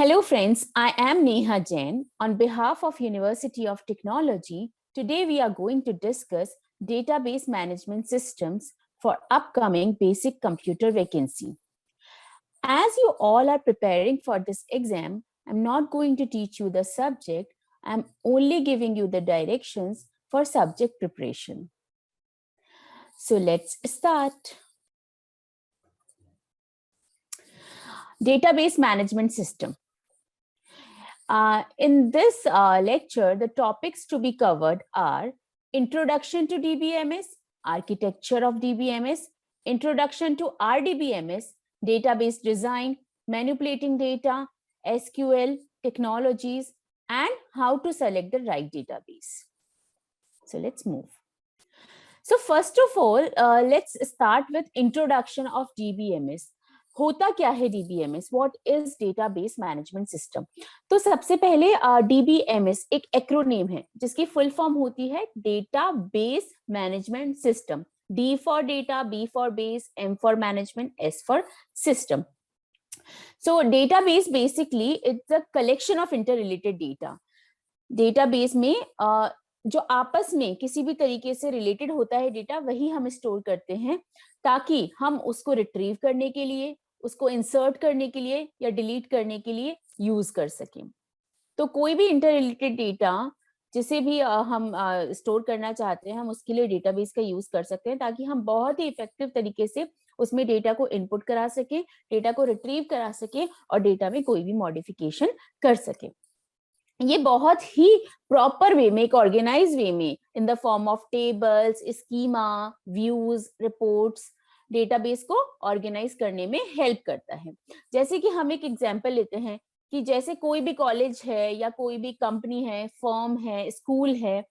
Hello friends, I am Neha Jain. On behalf of University of Technology, today we are going to discuss database management systems for upcoming basic computer vacancy. As you all are preparing for this exam, I'm not going to teach you the subject, I'm only giving you the directions for subject preparation. So let's start. Database management system. In this lecture, the topics to be covered are Introduction to DBMS, Architecture of DBMS, Introduction to RDBMS, Database Design, Manipulating Data, SQL, Technologies, and how to select the right database. So let's move. So first of all, let's start with Introduction of DBMS. होता क्या है DBMS? What is Database Management System? तो सबसे पहले DBMS एक acronym है जिसकी full form होती है Database Management System. D for data, B for base, M for management, S for system. So database basically it's a collection of interrelated data. Database में जो आपस में किसी भी तरीके से रिलेटेड होता है डेटा वही हम स्टोर करते हैं ताकि हम उसको रिट्रीव करने के लिए, उसको इंसर्ट करने के लिए या डिलीट करने के लिए यूज कर सकें. तो कोई भी इंटर रिलेटेड डेटा जिसे भी हम स्टोर करना चाहते हैं हम उसके लिए डेटाबेस का यूज कर सकते हैं ताकि हम बहुत ही इफेक्टिव तरीके से उसमें डेटा को इनपुट करा सकें, डेटा को रिट्रीव करा सकें और डेटा में कोई भी मॉडिफिकेशन कर सकें. ये बहुत ही प्रॉपर वे में, एक ऑर्गेनाइज वे में in the form of tables, schema, views, reports database को ऑर्गेनाइज करने में हेल्प करता है. जैसे कि हम एक एग्जांपल लेते हैं कि जैसे कोई भी कॉलेज है या कोई भी कंपनी है, फर्म है, स्कूल है,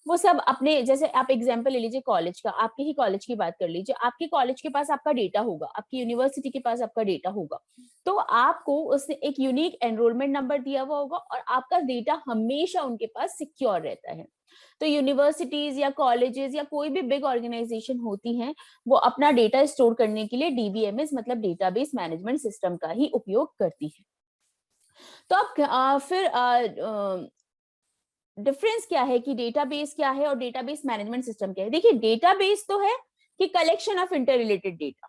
वो सब अपने, जैसे आप एग्जांपल ले लीजिए कॉलेज का, आपके ही कॉलेज की बात कर लीजिए. आपके कॉलेज के पास आपका डेटा होगा, आपकी यूनिवर्सिटी के पास आपका डेटा होगा, तो आपको उसने एक यूनिक एनरोलमेंट नंबर दिया हुआ होगा और आपका डेटा हमेशा उनके पास सिक्योर रहता है. तो यूनिवर्सिटीज या कॉलेजेस या कोई भी बिग ऑर्गेनाइजेशन होती हैं वो अपना डेटा स्टोर करने के लिए डीबीएमएस मतलब डेटाबेस मैनेजमेंट सिस्टम का ही उपयोग करती है. तो अब फिर डिफरेंस क्या है कि डेटाबेस क्या है और डेटाबेस मैनेजमेंट सिस्टम क्या है. देखिए डेटाबेस तो है कि collection of inter related data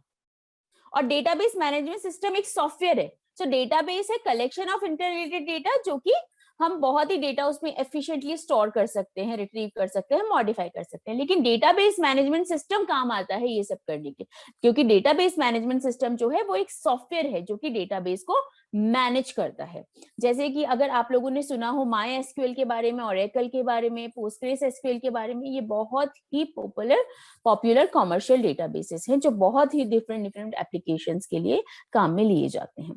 और डेटाबेस मैनेजमेंट सिस्टम एक सॉफ्टवेयर है. सो डेटाबेस है collection of inter related data जो कि हम बहुत ही डेटा उसमें एफिशिएंटली स्टोर कर सकते हैं, रिट्रीव कर सकते हैं, मॉडिफाई कर सकते हैं. लेकिन डेटाबेस मैनेजमेंट सिस्टम काम आता है ये सब करने के, क्योंकि डेटाबेस मैनेजमेंट सिस्टम जो है वो एक सॉफ्टवेयर है जो कि डेटाबेस को मैनेज करता है. जैसे कि अगर आप लोगों ने सुना हो माई एसक्यूएल के बारे में, ओरेकल के बारे में, पोस्टग्रेस एसक्यूएल के बारे में, ये बहुत ही पॉपुलर कॉमर्शियल डेटाबेसेस हैं जो बहुत ही डिफरेंट एप्लीकेशंस के लिए काम में लिए जाते हैं.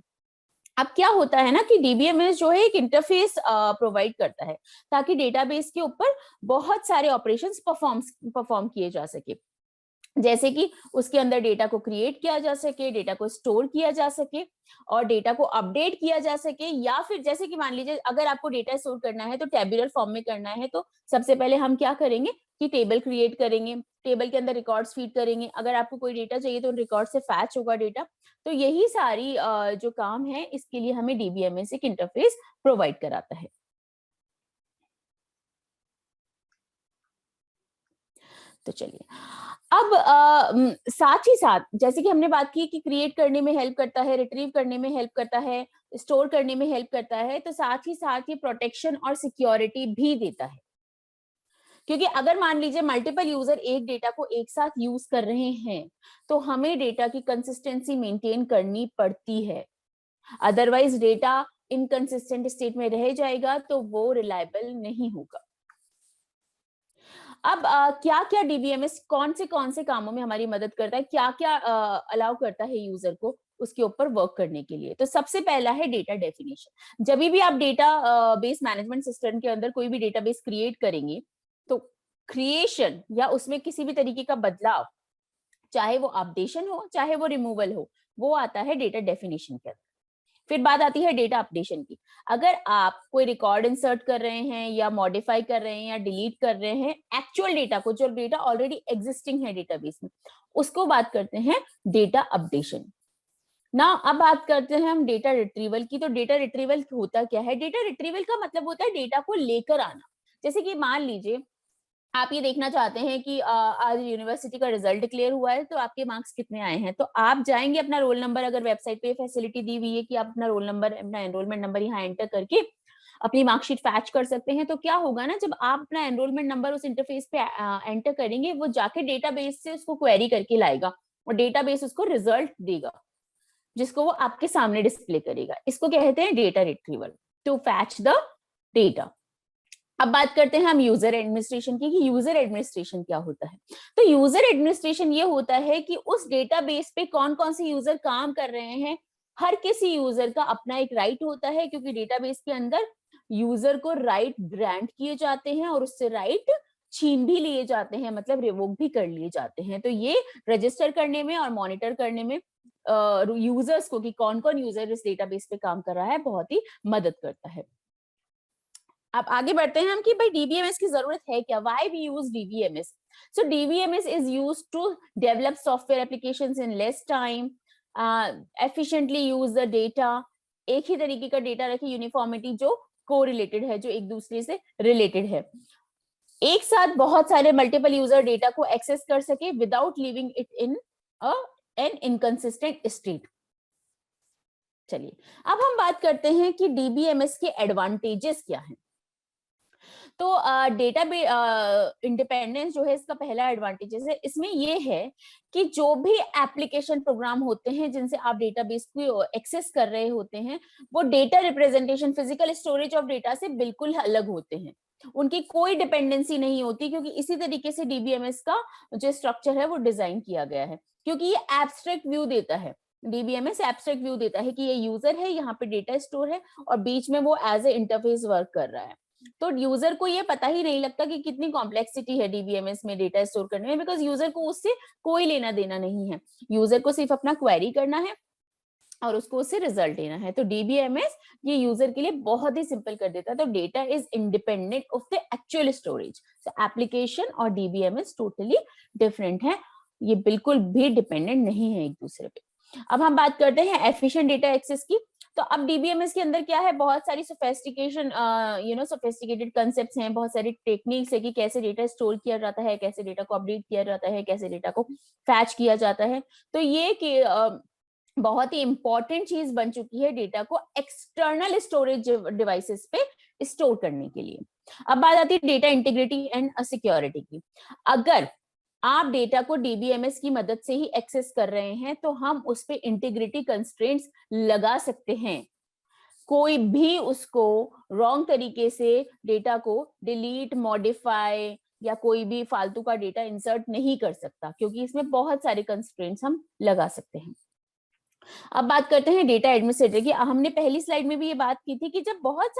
अब क्या होता है ना कि डीबीएमएस जो है एक इंटरफेस प्रोवाइड करता है ताकि डेटाबेस के ऊपर बहुत सारे ऑपरेशंस परफॉर्म किए जा सके. जैसे कि उसके अंदर डेटा को क्रिएट किया जा सके, डेटा को स्टोर किया जा सके और डेटा को अपडेट किया जा सके. या फिर जैसे कि मान लीजिए अगर आपको डेटा स्टोर करना है तो टेबुलर फॉर्म में करना है तो सबसे पहले हम क्या करेंगे कि टेबल क्रिएट करेंगे, टेबल के अंदर रिकॉर्ड्स फीड करेंगे. अगर आपको कोई डेटा चाहिए तो उन रिकॉर्ड से फैच होगा डेटा. तो यही सारी जो काम है इसके लिए हमें डीबीएमएस एक इंटरफेस प्रोवाइड कराता है. तो चलिए अब साथ ही साथ जैसे कि हमने बात की कि क्रिएट करने में हेल्प करता है, रिट्रीव करने में हेल्प करता है, स्टोर करने में हेल्प करता है, तो साथ ही साथ ये प्रोटेक्शन और सिक्योरिटी भी देता है. क्योंकि अगर मान लीजिए मल्टीपल यूजर एक डेटा को एक साथ यूज कर रहे हैं तो हमें डेटा की कंसिस्टेंसी मेंटेन करनी पड़ती है. अदरवाइज डेटा इनकंसिस्टेंट स्टेट में रह जाएगा तो वो रिलायबल नहीं होगा. अब क्या क्या डीबीएमएस कौन से कामों में हमारी मदद करता है, क्या क्या अलाउ करता है यूजर को उसके ऊपर वर्क करने के लिए. तो सबसे पहला है डेटा डेफिनेशन. जब भी आप डेटा बेस मैनेजमेंट सिस्टम के अंदर कोई भी डेटाबेस क्रिएट करेंगे तो क्रिएशन या उसमें किसी भी तरीके का बदलाव, चाहे वो अपडेशन हो चाहे वो रिमूवल हो, वो आता है डेटा डेफिनेशन के अंदर. फिर बात आती है डेटा अपडेशन की. अगर आप कोई रिकॉर्ड इंसर्ट कर रहे हैं या मॉडिफाई कर रहे हैं या डिलीट कर रहे हैं एक्चुअल डेटा को, जो डेटा ऑलरेडी एग्जिस्टिंग है डेटाबेस में, उसको बात करते हैं डेटा अपडेशन. ना अब बात करते हैं हम डेटा रिट्रीवल की। तो डेटा रिट्रीवल होता क्या है? डेटा रिट्रीवल का मतलब होता है डेटा को लेकर आना। जैसे कि मान लीजिए आप ये देखना चाहते हैं कि आज यूनिवर्सिटी का रिजल्ट डिक्लेयर हुआ है, तो आपके मार्क्स कितने आए हैं। तो आप जाएंगे अपना रोल नंबर, अगर वेबसाइट पे फैसिलिटी दी हुई है कि आप अपना रोल नंबर, अपना एनरोलमेंट नंबर यहाँ एंटर करके अपनी मार्कशीट फैच कर सकते हैं। तो क्या होगा ना, जब आप अपना एनरोलमेंट नंबर उस इंटरफेस पे एंटर करेंगे, वो जाके डेटाबेस से उसको क्वेरी करके लाएगा और डेटाबेस उसको रिजल्ट देगा, जिसको वो आपके सामने डिस्प्ले करेगा। इसको कहते हैं data retrieval, to fetch the data. अब बात करते हैं हम यूजर एडमिनिस्ट्रेशन की, कि यूजर एडमिनिस्ट्रेशन क्या होता है। तो यूजर एडमिनिस्ट्रेशन ये होता है कि उस डेटाबेस पे कौन कौन से यूजर काम कर रहे हैं, हर किसी यूजर का अपना एक राइट होता है, क्योंकि डेटाबेस के अंदर यूजर को राइट ग्रांट किए जाते हैं और उससे राइट छीन भी लिए जाते हैं, मतलब रिवोक भी कर लिए जाते हैं। तो ये रजिस्टर करने में और मॉनिटर करने में यूजर्स को, कि कौन कौन यूजर इस डेटाबेस पे काम कर रहा है, बहुत ही मदद करता है। अब आगे बढ़ते हैं हम कि भाई डीबीएमएस की जरूरत है क्या, why we use DBMS. So DBMS is used to develop software applications in less time, efficiently use the data. एक ही तरीके का डेटा रखे, यूनिफॉर्मिटी जो कोरिलेटेड है, जो एक दूसरे से रिलेटेड है, एक साथ बहुत सारे मल्टीपल यूजर डेटा को एक्सेस कर सके without leaving it in an inconsistent state. चलिए अब हम बात करते हैं कि डीबीएमएस के एडवांटेजेस क्या हैं। तो डेटा इंडिपेंडेंस जो है, इसका पहला एडवांटेजेस है, इसमें ये है कि जो भी एप्लीकेशन प्रोग्राम होते हैं जिनसे आप डेटाबेस को एक्सेस कर रहे होते हैं, वो data representation, physical storage of data से बिल्कुल अलग होते हैं, उनकी कोई डिपेंडेंसी नहीं होती, क्योंकि इसी तरीके से डीबीएमएस का जो स्ट्रक्चर है वो डिजाइन किया गया है, क्योंकि ये एब्स्ट्रैक्ट व्यू देता है। डीबीएमएस एब्स्ट्रैक्ट व्यू देता है कि ये यूजर है, यहाँ पे डेटा स्टोर है और बीच में वो एज ए इंटरफेस वर्क कर रहा है। तो यूजर को ये पता ही नहीं लगता कि कितनी कॉम्प्लेक्सिटी है डीबीएमएस में डेटा स्टोर करने में, बिकॉज यूजर को उससे कोई लेना देना नहीं है। यूजर को सिर्फ अपना क्वेरी करना है और उसको उससे रिजल्ट लेना है। तो डीबीएमएस ये यूजर के लिए बहुत ही सिंपल कर देता है। तो data is independent of the actual storage. तो एप्लीकेशन और डीबीएमएस टोटली डिफरेंट है, ये बिल्कुल भी डिपेंडेंट नहीं है एक दूसरे पे। अब हम बात करते हैं एफिशिएंट डेटा एक्सेस की। तो अब डीबीएमएस के अंदर क्या है, बहुत सारी सोफिस्टिकेशन सोफिस्टिकेटेड कॉन्सेप्ट्स हैं, बहुत सारी टेक्निक्स है कि कैसे डेटा स्टोर किया जाता है, कैसे डेटा को अपडेट किया जाता है, कैसे डेटा को फैच किया जाता है। तो ये कि बहुत ही इंपॉर्टेंट चीज बन चुकी है डेटा को एक्सटर्नल स्टोरेज डिवाइसेस पे स्टोर करने के लिए। अब बात आती है डेटा इंटीग्रिटी एंड सिक्योरिटी की। अगर आप डेटा को डीबीएमएस की मदद से ही एक्सेस कर रहे हैं, तो हम उस पे इंटीग्रिटी कंस्ट्रेंट्स लगा सकते हैं। कोई भी उसको रॉन्ग तरीके से डेटा को डिलीट, मॉडिफाई या कोई भी फालतू का डेटा इंसर्ट नहीं कर सकता, क्योंकि इसमें बहुत सारे कंस्ट्रेंट्स हम लगा सकते हैं। अब बात करते हैं डेटा एडमिनिस्ट्रेटर की। हमने पहली स्लाइड में भी ये बात की थी कि जब बहुत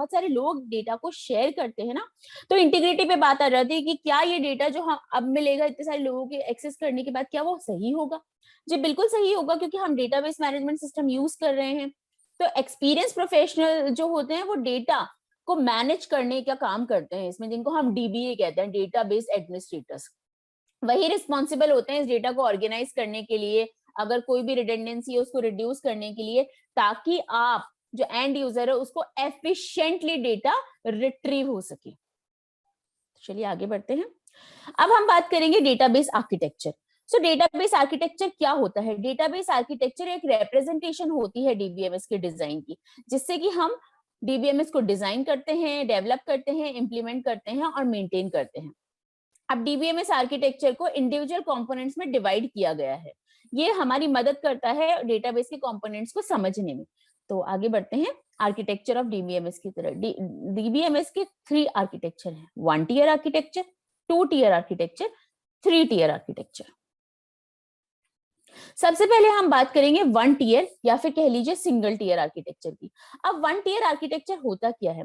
सारे लोग डेटा को शेयर करते हैं ना, तो इंटीग्रिटी पे बात आ जाती है कि क्या ये डेटा जो हम अब मिलेगा इतने सारे लोगों के एक्सेस करने के बाद, क्या वो सही होगा। जी बिल्कुल सही होगा, क्योंकि हम डेटाबेस मैनेजमेंट सिस्टम यूज कर रहे हैं। तो एक्सपीरियंस प्रोफेशनल जो होते हैं वो डेटा को मैनेज करने का काम करते हैं इसमें, जिनको हम डीबीए कहते हैं, डेटाबेस एडमिनिस्ट्रेटर्स। वही रिस्पॉन्सिबल होते हैं इस डेटा को ऑर्गेनाइज करने के लिए, अगर कोई भी रिडेंडेंसी है उसको रिड्यूस करने के लिए, ताकि आप जो एंड यूजर है उसको एफिशिएंटली डेटा रिट्रीव हो सके। चलिए आगे बढ़ते हैं। अब हम बात करेंगे डेटाबेस आर्किटेक्चर। सो डेटाबेस आर्किटेक्चर क्या होता है? डेटाबेस आर्किटेक्चर एक रिप्रेजेंटेशन होती है डीबीएमएस के डिजाइन की, जिससे कि हम डीबीएमएस को डिजाइन करते हैं, डेवलप करते हैं, इंप्लीमेंट करते हैं और मेंटेन करते हैं। अब डीबीएमएस आर्किटेक्चर को इंडिविजुअल कंपोनेंट्स में डिवाइड किया गया है। ये हमारी मदद करता है डेटाबेस के कंपोनेंट्स को समझने में। तो आगे बढ़ते हैं आर्किटेक्चर ऑफ डीबीएमएस की तरह। डीबीएमएस के 3 आर्किटेक्चर हैं: 1 tier architecture, 2 tier architecture, 3 tier architecture. सबसे पहले हम बात करेंगे 1 टियर या फिर कह लीजिए सिंगल टियर आर्किटेक्चर की। अब 1 टियर आर्किटेक्चर होता क्या है?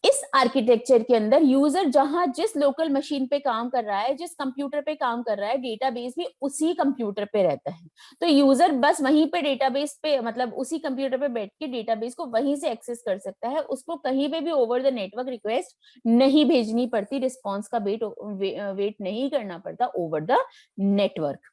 इस आर्किटेक्चर के अंदर यूजर जहां जिस लोकल मशीन पे काम कर रहा है, जिस कंप्यूटर पे काम कर रहा है, डेटाबेस भी उसी कंप्यूटर पे रहता है। तो यूजर बस वहीं पे डेटाबेस पे, मतलब उसी कंप्यूटर पे बैठ के डेटाबेस को वहीं से एक्सेस कर सकता है। उसको कहीं पे भी ओवर द नेटवर्क रिक्वेस्ट नहीं भेजनी पड़ती, रिस्पॉन्स का वेट नहीं करना पड़ता ओवर द नेटवर्क।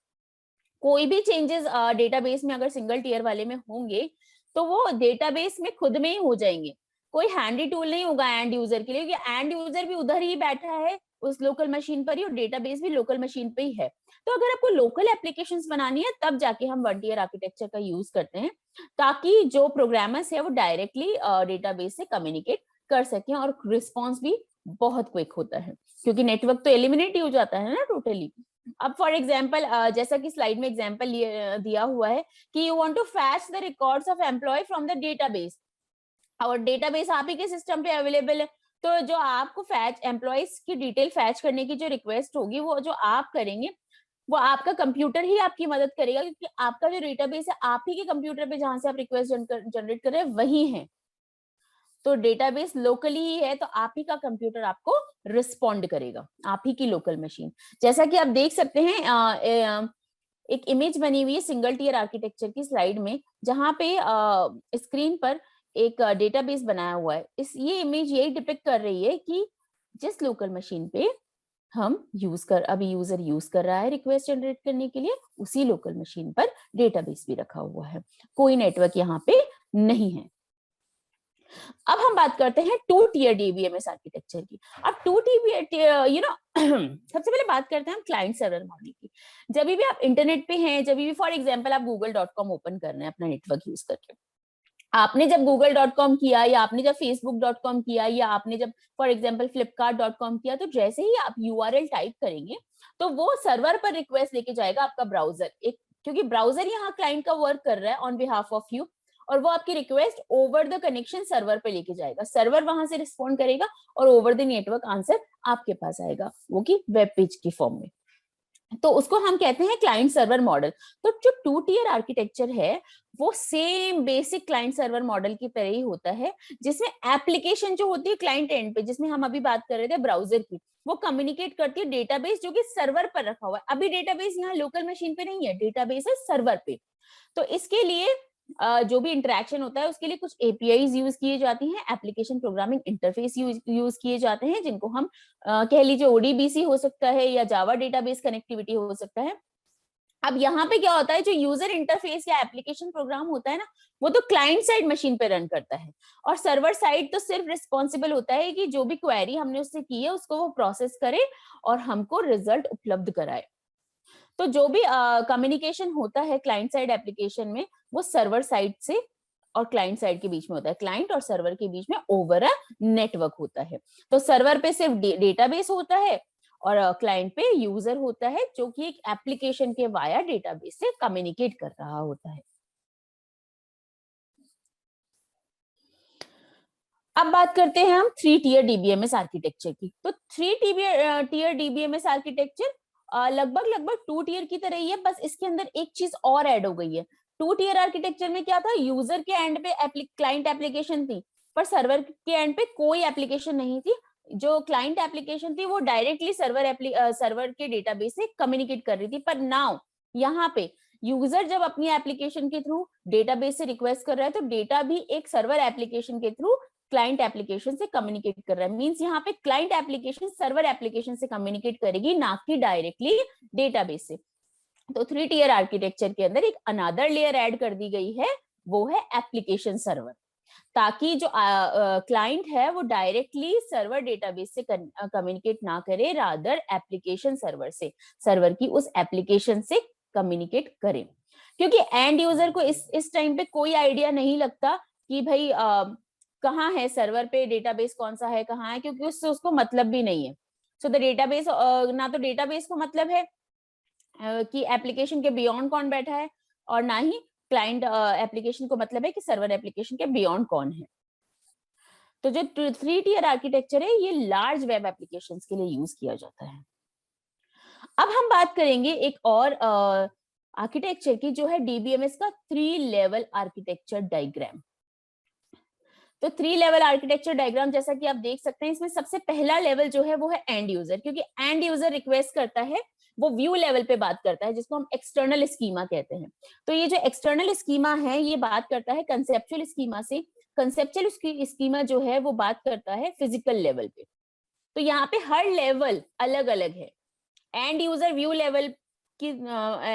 कोई भी चेंजेस डेटाबेस में अगर सिंगल टीयर वाले में होंगे तो वो डेटाबेस में खुद में ही हो जाएंगे, कोई हैंडी टूल नहीं होगा एंड यूजर के लिए, क्योंकि एंड यूजर भी उधर ही बैठा है उस लोकल मशीन पर ही, और डेटाबेस भी लोकल मशीन पे ही है। तो अगर आपको लोकल एप्लीकेशंस बनानी है तब जाके हम वन टीयर आर्किटेक्चर का यूज करते हैं, ताकि जो प्रोग्रामर्स है वो डायरेक्टली डेटाबेस से कम्युनिकेट कर सकें, और रिस्पॉन्स भी बहुत क्विक होता है, क्योंकि नेटवर्क तो एलिमिनेट ही हो जाता है ना टोटली। अब फॉर एग्जाम्पल जैसा कि स्लाइड में एग्जाम्पल दिया हुआ है कि you want to fetch the records of employee from the database, और डेटाबेस आप ही के सिस्टम पे अवेलेबल है। तो जो आपको फैच एम्प्लॉयज की डिटेल फैच करने की जो रिक्वेस्ट होगी वो जो आप करेंगे वो आपका कंप्यूटर ही आपकी मदद करेगा, क्योंकि आपका जो डेटाबेस है आप ही के कंप्यूटर पे जहां से आप रिक्वेस्ट जनरेट कर रहे हैं वही है। तो डेटाबेस लोकली ही है तो आप ही का कंप्यूटर आपको रिस्पॉन्ड करेगा, आप ही की लोकल मशीन। जैसा कि आप देख सकते हैं एक इमेज बनी हुई है सिंगल टीयर आर्किटेक्चर की स्लाइड में, जहां पे स्क्रीन पर एक डेटाबेस बनाया हुआ है। ये इमेज यही डिपिक्ट कर रही है कि जिस लोकल मशीन पे हम अभी यूजर यूज कर रहा है रिक्वेस्ट जनरेट करने के लिए, उसी लोकल मशीन पर डेटाबेस भी रखा हुआ है, कोई नेटवर्क यहाँ पे नहीं है। अब हम बात करते हैं टू टीयर डीबीएमएस आर्किटेक्चर की। अब टू टीयर सबसे पहले बात करते हैं हम क्लाइंट सर्वर मॉडल की। जब भी आप इंटरनेट पे हैं, जब भी फॉर एग्जांपल आप google.com ओपन कर रहे हैं अपना नेटवर्क यूज करके, आपने जब google.com किया या आपने जब facebook.com किया या आपने जब फॉर एग्जांपल flipkart.com किया, तो जैसे ही आप यूआरएल टाइप करेंगे तो वो सर्वर पर रिक्वेस्ट लेके जाएगा आपका ब्राउजर, एक क्योंकि ब्राउजर यहाँ क्लाइंट का वर्क कर रहा है ऑन बिहाफ ऑफ यू, और वो आपकी request over the connection server पे लेके जाएगा, सर्वर वहां से रिस्पॉन्ड करेगा और ओवर द नेटवर्क आंसर आपके पास आएगा, वो की वेब पेज की फॉर्म में। तो उसको हम कहते हैं क्लाइंट सर्वर मॉडल। तो जो टू टीयर आर्किटेक्चर है वो same basic client server model की तरह ही होता है, जिसमें एप्लीकेशन जो होती है क्लाइंट एंड पे, जिसमें हम अभी बात कर रहे थे ब्राउजर की, वो कम्युनिकेट करती है डेटाबेस जो कि सर्वर पर रखा हुआ है। अभी डेटाबेस यहाँ लोकल मशीन पे नहीं है, डेटाबेस है सर्वर पे। तो इसके लिए जो भी इंटरेक्शन होता है उसके लिए कुछ एपीआईज यूज किए जाती हैं, एप्लीकेशन प्रोग्रामिंग इंटरफेस यूज किए जाते हैं, जिनको हम कह लीजिए ओडीबीसी हो सकता है या जावा डेटाबेस कनेक्टिविटी हो सकता है। अब यहाँ पे क्या होता है, जो यूजर इंटरफेस या एप्लीकेशन प्रोग्राम होता है ना, वो तो क्लाइंट साइड मशीन पे रन करता है, और सर्वर साइड तो सिर्फ रिस्पॉन्सिबल होता है कि जो भी क्वेरी हमने उससे की है उसको वो प्रोसेस करे और हमको रिजल्ट उपलब्ध कराए। तो जो भी कम्युनिकेशन होता है क्लाइंट साइड एप्लीकेशन में, वो सर्वर साइड से और क्लाइंट साइड के बीच में होता है, क्लाइंट और सर्वर के बीच में ओवर अ नेटवर्क होता है। तो सर्वर पे सिर्फ डेटाबेस होता है और क्लाइंट पे यूजर होता है, जो कि एक एप्लीकेशन के वाया डेटाबेस से कम्युनिकेट कर रहा होता है। अब बात करते हैं हम थ्री टीयर डीबीएमएस आर्किटेक्चर की। तो थ्री टीयर डीबीएमएस आर्किटेक्चर लगभग लगभग टू टीयर की तरह ही है, बस इसके अंदर एक चीज और ऐड हो गई है। टू टीयर आर्किटेक्चर में क्या था, यूजर के एंड पे क्लाइंट एप्लीकेशन थी, पर सर्वर के एंड पे कोई एप्लीकेशन नहीं थी। जो क्लाइंट एप्लीकेशन थी वो डायरेक्टली सर्वर के डेटाबेस से कम्युनिकेट कर रही थी। पर नाउ यहाँ पे यूजर जब अपनी एप्लीकेशन के थ्रू डेटाबेस से रिक्वेस्ट कर रहा है, तो डेटा भी एक सर्वर एप्लीकेशन के थ्रू क्लाइंट एप्लीकेशन से कम्युनिकेट कर रहा है। मींस यहाँ पे क्लाइंट एप्लीकेशन सर्वर एप्लीकेशन से कम्युनिकेट करेगी, ना कि डायरेक्टली डेटाबेस से। तो थ्री टीयर आर्किटेक्चर के अंदर एक अनदर लेयर ऐड कर दी गई है, वो है एप्लीकेशन सर्वर, ताकि जो क्लाइंट है वो डायरेक्टली सर्वर डेटाबेस से कम्युनिकेट ना करे, रादर एप्लीकेशन सर्वर से, सर्वर की उस एप्लीकेशन से कम्युनिकेट करे। क्योंकि एंड यूजर को इस टाइम पे कोई आइडिया नहीं लगता कि भाई कहाँ है सर्वर पे डेटाबेस, कौन सा है कहाँ है, क्योंकि उससे उसको मतलब भी नहीं है। सो द डेटाबेस, ना तो डेटाबेस को मतलब है कि एप्लीकेशन के बियॉन्ड कौन बैठा है, और ना ही क्लाइंट एप्लीकेशन को मतलब है कि सर्वर एप्लीकेशन के बियॉन्ड कौन है। तो जो थ्री टीयर आर्किटेक्चर है ये लार्ज वेब एप्लीकेशंस के लिए यूज किया जाता है। अब हम बात करेंगे एक और आर्किटेक्चर की, जो है डीबीएमएस का थ्री लेवल आर्किटेक्चर डायग्राम। तो थ्री लेवल आर्किटेक्चर डायग्राम जैसा कि आप देख सकते हैं, इसमें सबसे पहला लेवल जो है वो है एंड यूजर, क्योंकि एंड यूजर रिक्वेस्ट करता है वो व्यू लेवल पे बात करता है, जिसको हम एक्सटर्नल स्कीमा कहते हैं। तो ये जो एक्सटर्नल स्कीमा है ये बात करता है कंसेप्चुअल स्कीमा से, कंसेप्चुअल स्कीमा जो है वो बात करता है फिजिकल लेवल पे। तो यहाँ पे हर लेवल अलग अलग है। एंड यूजर व्यू लेवल की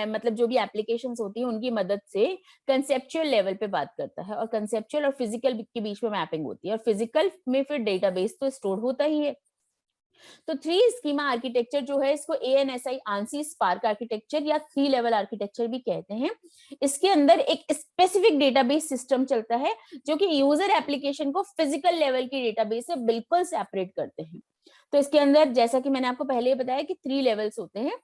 मतलब जो भी एप्लीकेशंस होती है उनकी मदद से कंसेप्चुअल लेवल पे बात करता है, और कंसेप्चुअल और फिजिकल के बीच में मैपिंग होती है, और फिजिकल में फिर डेटाबेस तो स्टोर होता ही है। तो 3 स्कीमा आर्किटेक्चर जो है इसको ANSI ANSI स्पार्क आर्किटेक्चर या 3 लेवल आर्किटेक्चर भी कहते हैं। इसके अंदर एक स्पेसिफिक डेटाबेस सिस्टम चलता है जो कि यूजर एप्लीकेशन को फिजिकल लेवल की डेटाबेस से बिल्कुल सेपरेट करते हैं। तो इसके अंदर जैसा कि मैंने आपको पहले बताया कि 3 लेवल्स होते हैं।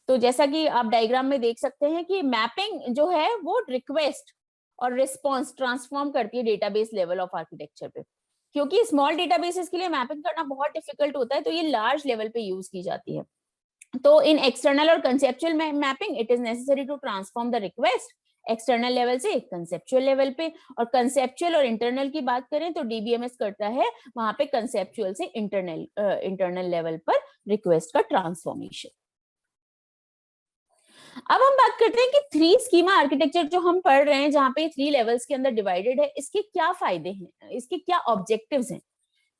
तो जैसा कि आप डायग्राम में देख सकते हैं कि मैपिंग जो है वो रिक्वेस्ट और रिस्पॉन्स ट्रांसफॉर्म करती है डेटाबेस लेवल ऑफ आर्किटेक्चर पे। क्योंकि स्मॉल डेटाबेसेस के लिए मैपिंग करना बहुत डिफिकल्ट होता है, तो ये लार्ज लेवल पे यूज की जाती है। तो इन एक्सटर्नल और conceptual mapping it is necessary to transform the request external level से कंसेप्चुअल लेवल पे, और कंसेप्चुअल और इंटरनल की बात करें तो डीबीएमएस करता है वहां पे कंसेप्चुअल से इंटरनल लेवल पर रिक्वेस्ट का ट्रांसफॉर्मेशन। अब हम बात करते हैं कि 3 स्कीमा आर्किटेक्चर जो हम पढ़ रहे हैं, जहां पे 3 लेवल्स के अंदर डिवाइडेड है, इसके क्या फायदे हैं, इसके क्या ऑब्जेक्टिव्स हैं,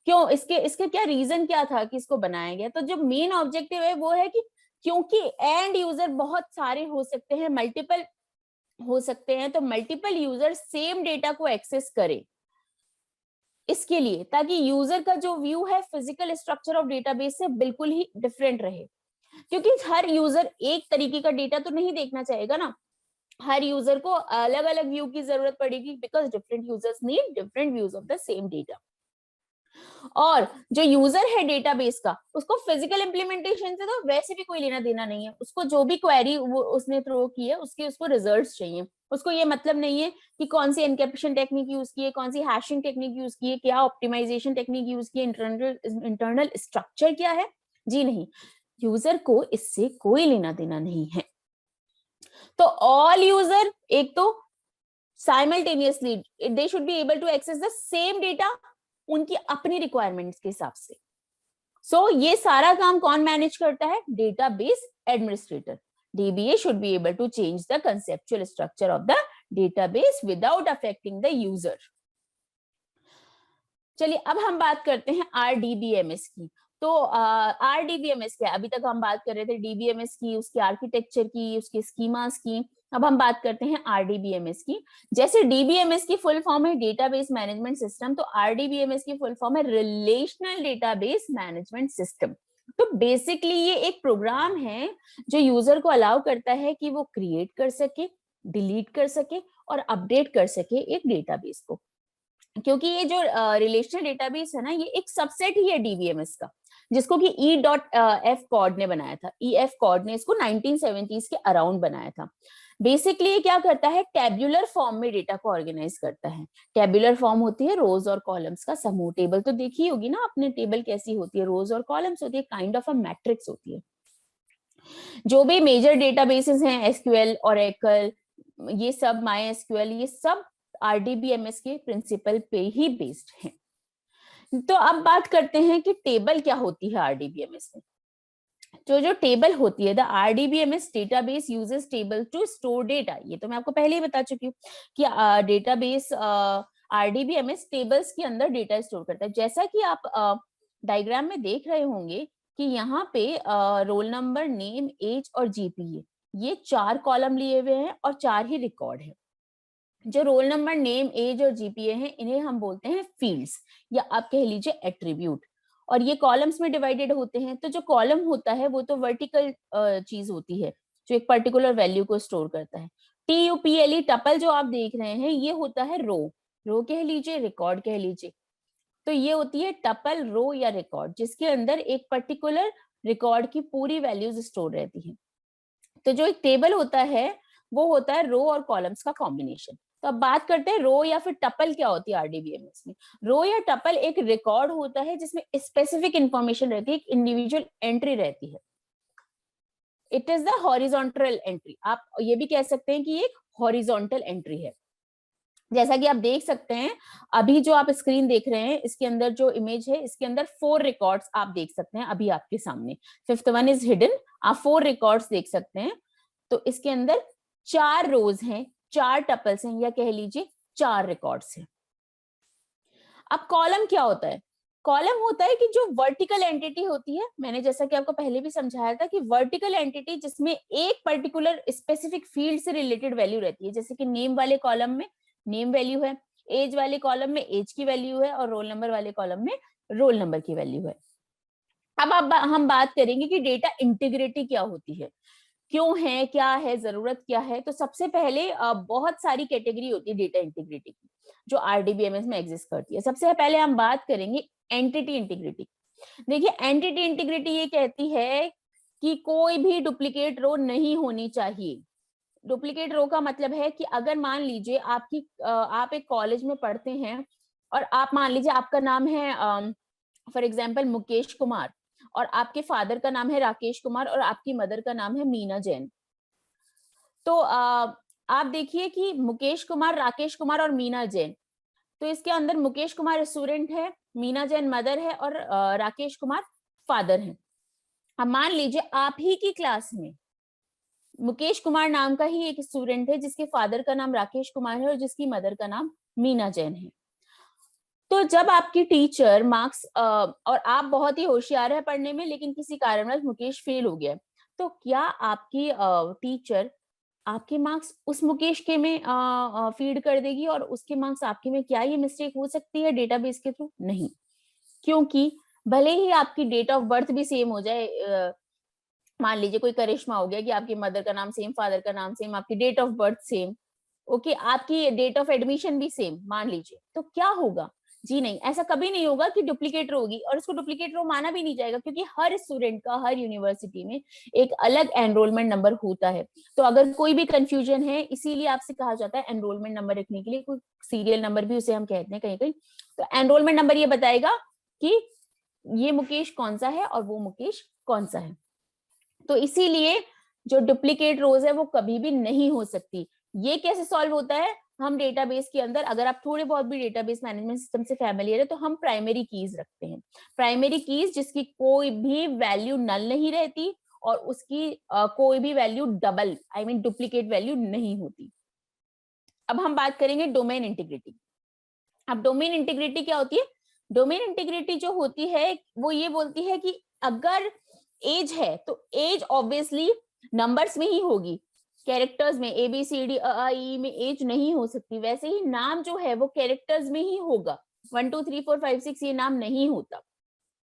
क्यों इसके इसके क्या रीजन क्या था कि इसको बनाया गया। तो जो मेन ऑब्जेक्टिव है वो है कि क्योंकि एंड यूजर बहुत सारे हो सकते हैं, मल्टीपल हो सकते हैं, तो मल्टीपल यूजर सेम डेटा को एक्सेस करें इसके लिए, ताकि यूजर का जो व्यू है फिजिकल स्ट्रक्चर ऑफ डेटाबेस से बिल्कुल ही डिफरेंट रहे। क्योंकि हर यूजर एक तरीके का डेटा तो नहीं देखना चाहेगा ना, हर यूजर को अलग अलग व्यू की जरूरत पड़ेगी, because different users need different views of the same data. और जो यूजर है डेटाबेस का, उसको फिजिकल इंप्लीमेंटेशन से तो वैसे भी कोई लेना देना नहीं है, उसको जो भी क्वेरी वो उसने थ्रो की है उसको रिजल्ट्स चाहिए। उसको ये मतलब नहीं है कि कौन सी एनक्रिप्शन टेक्निक यूज की है, कौन सी हैशिंग टेक्निक यूज की है, क्या ऑप्टिमाइजेशन टेक्निक यूज की है, इंटरनल स्ट्रक्चर क्या है, जी नहीं, यूजर को इससे कोई लेना देना नहीं है। तो ऑल यूजर एक तो simultaneously they should be able to access the same data उनकी अपनी रिक्वायरमेंट्स के हिसाब से। सो ये सारा काम कौन मैनेज करता है, database administrator. DBA should be able to change the conceptual structure of the database without affecting the user. चलिए अब हम बात करते हैं RDBMS की। तो RDBMS क्या है, अभी तक हम बात कर रहे थे DBMS की, उसके आर्किटेक्चर की, उसके स्कीमास की। अब हम बात करते हैं RDBMS की। जैसे DBMS की फुल फॉर्म है डेटाबेस मैनेजमेंट सिस्टम, तो RDBMS की फुल फॉर्म है रिलेशनल डेटाबेस मैनेजमेंट सिस्टम। तो बेसिकली ये एक प्रोग्राम है जो यूजर को अलाउ करता है कि वो क्रिएट कर सके, डिलीट कर सके और अपडेट कर सके एक डेटाबेस को। क्योंकि ये जो रिलेशनल डेटाबेस है ना, ये एक सबसेट ही है डीबीएमएस का, जिसको कि E.F. कॉर्ड ने बनाया था। E.F. कॉर्ड ने इसको 1970s के अराउंड बनाया था। बेसिकली ये क्या करता है, टेबुलर फॉर्म में डेटा को ऑर्गेनाइज करता है। टेबुलर फॉर्म होती है रोज और कॉलम्स का समूह। टेबल तो देखी होगी ना आपने, टेबल कैसी होती है, रोज और कॉलम्स होती है, काइंड ऑफ अ मैट्रिक्स होती है। जो भी मेजर डेटाबेसेस हैं, एसक्यूएल, ओरेकल, ये सब, माई एसक्यूएल, ये सब RDBMS के प्रिंसिपल पे ही बेस्ड है। तो अब बात करते हैं कि टेबल क्या होती है RDBMS में। जो टेबल होती है, the RDBMS database uses table to store data. ये तो मैं आपको पहले ही बता चुकी हूँ कि डेटाबेस RDBMS टेबल्स के अंदर डेटा स्टोर करता है। जैसा कि आप डायग्राम में देख रहे होंगे कि यहाँ पे रोल नंबर, नेम, एज और GPA, ये 4 कॉलम लिए हुए हैं और 4 ही रिकॉर्ड है। जो रोल नंबर, नेम, एज और GPA हैं, इन्हें हम बोलते हैं फील्ड्स, या आप कह लीजिए एट्रीब्यूट। और ये कॉलम्स में डिवाइडेड होते हैं। तो जो कॉलम होता है वो तो वर्टिकल चीज होती है जो एक पर्टिकुलर वैल्यू को स्टोर करता है। TUPLE, टपल जो आप देख रहे हैं, ये होता है रो, रो कह लीजिए, रिकॉर्ड कह लीजिए। तो ये होती है टपल, रो या रिकॉर्ड, जिसके अंदर एक पर्टिकुलर रिकॉर्ड की पूरी वैल्यूज स्टोर रहती है। तो जो एक टेबल होता है वो होता है रो और कॉलम्स का कॉम्बिनेशन। तो अब बात करते हैं रो या फिर टपल क्या होती है RDBMS में। रो या टपल एक रिकॉर्ड होता है जिसमें स्पेसिफिक इंफॉर्मेशन रहती है, एक इंडिविजुअल एंट्री रहती है। It is the horizontal entry, आप ये भी कह सकते हैं कि एक हॉरिजॉन्टल एंट्री है। जैसा कि आप देख सकते हैं, अभी जो आप स्क्रीन देख रहे हैं, इसके अंदर जो इमेज है, इसके अंदर 4 रिकॉर्ड्स आप देख सकते हैं अभी आपके सामने। 5th वन इज हिडन, आप 4 रिकॉर्ड्स देख सकते हैं। तो इसके अंदर 4 रोज हैं, 4 टपल्स हैं, या कह लीजिए 4 रिकॉर्ड्स हैं। अब कॉलम क्या होता है, कॉलम होता है कि जो वर्टिकल एंटिटी होती है, मैंने जैसा कि आपको पहले भी समझाया था कि वर्टिकल एंटिटी जिसमें एक पर्टिकुलर स्पेसिफिक फील्ड से रिलेटेड वैल्यू रहती है, जैसे कि नेम वाले कॉलम में नेम वैल्यू है, एज वाले कॉलम में एज की वैल्यू है और रोल नंबर वाले कॉलम में रोल नंबर की वैल्यू है। अब हम बात करेंगे कि डेटा इंटीग्रिटी क्या होती है, क्यों है, क्या है, जरूरत क्या है। तो सबसे पहले बहुत सारी कैटेगरी होती है डेटा इंटीग्रिटी की जो आरडीबीएमएस में एग्जिस्ट करती है। सबसे पहले हम बात करेंगे एंटिटी इंटीग्रिटी। देखिए, एंटिटी इंटीग्रिटी ये कहती है कि कोई भी डुप्लीकेट रो नहीं होनी चाहिए। डुप्लीकेट रो का मतलब है कि अगर मान लीजिए आप एक कॉलेज में पढ़ते हैं और आप मान लीजिए आपका नाम है फॉर एग्जाम्पल मुकेश कुमार, और आपके फादर का नाम है राकेश कुमार और आपकी मदर का नाम है मीना जैन। तो आप देखिए कि मुकेश कुमार, राकेश कुमार और मीना जैन, तो इसके अंदर मुकेश कुमार स्टूडेंट है, मीना जैन मदर है और राकेश कुमार फादर है। अब मान लीजिए आप ही की क्लास में मुकेश कुमार नाम का ही एक स्टूडेंट है जिसके फादर का नाम राकेश कुमार है और जिसकी मदर का नाम मीना जैन है। तो जब आपकी टीचर मार्क्स और आप बहुत ही होशियार है पढ़ने में लेकिन किसी कारणवश मुकेश फेल हो गया, तो क्या आपकी टीचर आपके मार्क्स उस मुकेश के में फीड कर देगी और उसके मार्क्स आपके में? क्या ये मिस्टेक हो सकती है डेटाबेस के थ्रू? नहीं, क्योंकि भले ही आपकी डेट ऑफ बर्थ भी सेम हो जाए, मान लीजिए कोई करिश्मा हो गया कि आपकी मदर का नाम सेम, फादर का नाम सेम, आपकी date of birth same, okay, आपकी डेट ऑफ एडमिशन भी सेम मान लीजिए, तो क्या होगा? जी नहीं, ऐसा कभी नहीं होगा कि डुप्लीकेट रो होगी, और इसको डुप्लीकेट रो माना भी नहीं जाएगा क्योंकि हर स्टूडेंट का हर यूनिवर्सिटी में एक अलग एनरोलमेंट नंबर होता है। तो अगर कोई भी कंफ्यूजन है, इसीलिए आपसे कहा जाता है एनरोलमेंट नंबर रखने के लिए, कोई सीरियल नंबर भी उसे हम कहते हैं कहीं कहीं। तो एनरोलमेंट नंबर ये बताएगा कि ये मुकेश कौन सा है और वो मुकेश कौन सा है। तो इसीलिए जो डुप्लीकेट रोज है वो कभी भी नहीं हो सकती। ये कैसे सॉल्व होता है? हम डेटाबेस के अंदर, अगर आप थोड़े बहुत भी डेटाबेस मैनेजमेंट सिस्टम से फैमिलियर है, तो हम प्राइमरी कीज रखते हैं। प्राइमरी कीज जिसकी कोई भी वैल्यू नल नहीं रहती और उसकी कोई भी value double I mean duplicate value नहीं होती। अब हम बात करेंगे डोमेन इंटीग्रिटी। अब डोमेन इंटीग्रिटी क्या होती है? डोमेन इंटीग्रिटी जो होती है वो ये बोलती है कि अगर एज है तो एज ऑब्वियसली नंबर्स में ही होगी, कैरेक्टर्स में ABCD ई में एज नहीं हो सकती। वैसे ही नाम जो है वो कैरेक्टर्स में ही होगा, 1 2 3 4 5 6 ये नाम नहीं होता।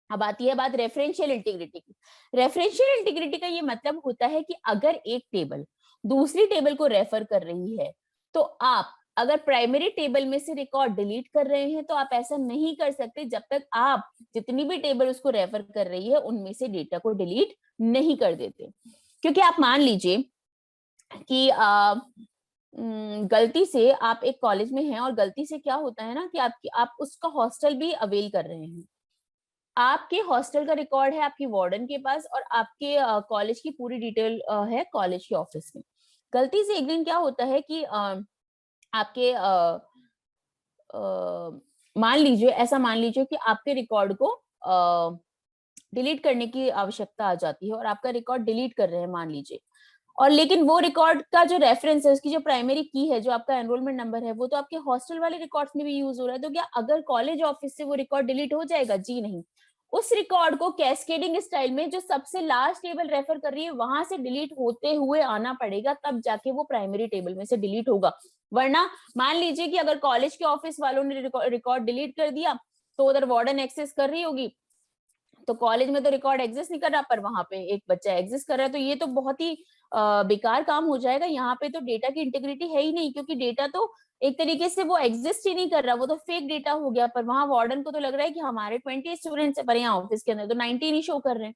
अब आती है बात रेफरेंशियल इंटीग्रिटी की। रेफरेंशियल इंटीग्रिटी का ये मतलब होता है कि अगर एक टेबल दूसरी टेबल को रेफर कर रही है, तो आप अगर प्राइमरी टेबल में से रिकॉर्ड डिलीट कर रहे हैं तो आप ऐसा नहीं कर सकते जब तक आप जितनी भी टेबल उसको रेफर कर रही है उनमें से डेटा को डिलीट नहीं कर देते। क्योंकि आप मान लीजिए कि गलती से आप एक कॉलेज में हैं और गलती से क्या होता है ना कि आप उसका हॉस्टल भी अवेल कर रहे हैं। आपके हॉस्टल का रिकॉर्ड है आपकी वार्डन के पास और आपके कॉलेज की पूरी डिटेल है कॉलेज के ऑफिस में। गलती से एक दिन क्या होता है कि आपके मान लीजिए कि आपके रिकॉर्ड को डिलीट करने की आवश्यकता आ जाती है और आपका रिकॉर्ड डिलीट कर रहे हैं मान लीजिए, और लेकिन वो रिकॉर्ड का जो रेफरेंस है, उसकी जो प्राइमरी की है, जो आपका एनरोलमेंट नंबर है, वो तो आपके हॉस्टल वाले रिकॉर्ड्स में भी यूज हो रहा है। तो क्या अगर कॉलेज ऑफिस से वो रिकॉर्ड डिलीट हो जाएगा? जी नहीं। उस रिकॉर्ड को कैस्केडिंग स्टाइल में जो सबसे लास्ट टेबल रेफर कर रही है वहां से डिलीट होते हुए आना पड़ेगा, तब जाके वो प्राइमरी टेबल में से डिलीट होगा। वरना मान लीजिए कि अगर कॉलेज के ऑफिस वालों ने रिकॉर्ड डिलीट कर दिया तो उधर वार्डन एक्सेस कर रही होगी, तो कॉलेज में तो रिकॉर्ड एग्जिस्ट नहीं कर रहा पर वहां पे एक बच्चा एग्जिस्ट कर रहा है, तो ये तो बहुत ही बेकार काम हो जाएगा। यहाँ पे तो डेटा की इंटीग्रिटी है ही नहीं, क्योंकि डेटा तो एक तरीके से वो एग्जिस्ट ही नहीं कर रहा, वो तो फेक डेटा हो गया। पर वहां वार्डन को तो लग रहा है कि हमारे 20 स्टूडेंट्स है, पर यहाँ ऑफिस के अंदर तो 19 ही शो कर रहे हैं।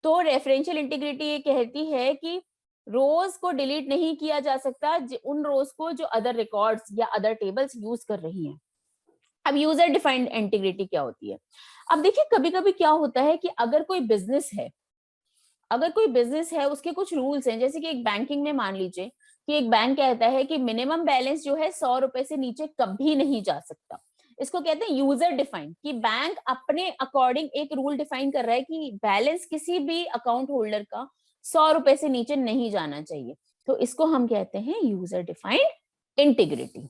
तो रेफरेंशियल इंटीग्रिटी ये कहती है कि रोज को डिलीट नहीं किया जा सकता, उन रोज को जो अदर रिकॉर्ड्स या अदर टेबल्स यूज कर रही हैं। अब यूजर डिफाइंड इंटीग्रिटी क्या होती है? अब देखिए, कभी कभी क्या होता है कि अगर कोई बिजनेस है उसके कुछ रूल्स हैं, जैसे कि एक बैंकिंग में मान लीजिए कि एक बैंक कहता है कि मिनिमम बैलेंस जो है 100 रुपए से नीचे कभी नहीं जा सकता। इसको कहते हैं यूजर डिफाइंड, कि बैंक अपने अकॉर्डिंग एक रूल डिफाइन कर रहा है कि बैलेंस किसी भी अकाउंट होल्डर का 100 रुपए से नीचे नहीं जाना चाहिए। तो इसको हम कहते हैं यूजर डिफाइंड इंटीग्रिटी।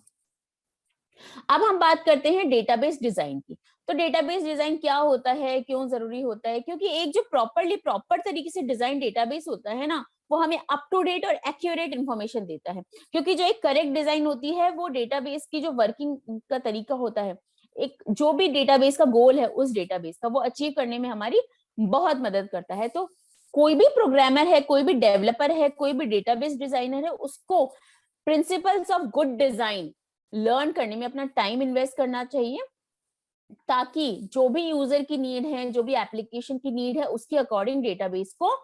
अब हम बात करते हैं डेटाबेस डिजाइन की। तो डेटाबेस डिजाइन क्या होता है, क्यों जरूरी होता है? क्योंकि एक जो प्रॉपर तरीके से डिजाइन डेटाबेस होता है ना, वो हमें अप टू डेट और एक्यूरेट इंफॉर्मेशन देता है। क्योंकि जो एक करेक्ट डिजाइन होती है वो डेटाबेस की जो वर्किंग का तरीका होता है, एक जो भी डेटाबेस का गोल है उस डेटाबेस का, वो अचीव करने में हमारी बहुत मदद करता है। तो कोई भी प्रोग्रामर है, कोई भी डेवलपर है, कोई भी डेटाबेस डिजाइनर है, उसको principles of good design learn करने में अपना टाइम इन्वेस्ट करना चाहिए, ताकि जो भी यूजर की नीड है, जो भी एप्लीकेशन की नीड है, उसके अकॉर्डिंग डेटाबेस को